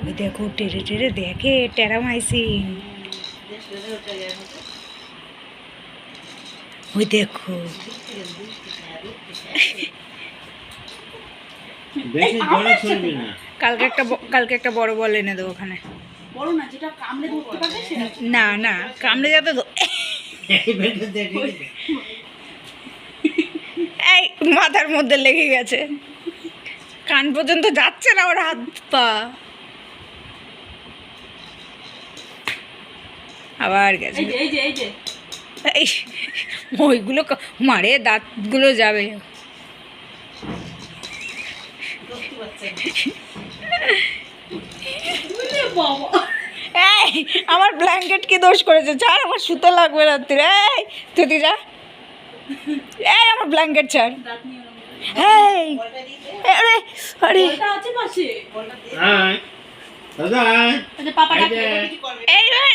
ওই দেখো টেরে টেরে দেখে টেরামাইসিন। ওই দেখো কালকে একটা বড় বল এনে দেবো ওখানে। না না কামড়ে যাতে এই মাথার মধ্যে লেগে গেছে, কান পর্যন্ত যাচ্ছে না ওর হাত পা। আবার গেছে এই ওইগুলো মারে দাঁতগুলো যাবে। এই আমার ব্ল্যাঙ্কেট কি দোষ করেছে? ছাড়, আমার শুতে লাগবে রাত্রে। এই তুই যা, এই আমার ব্ল্যাঙ্কেট ছাড়। এই আরে আরে এই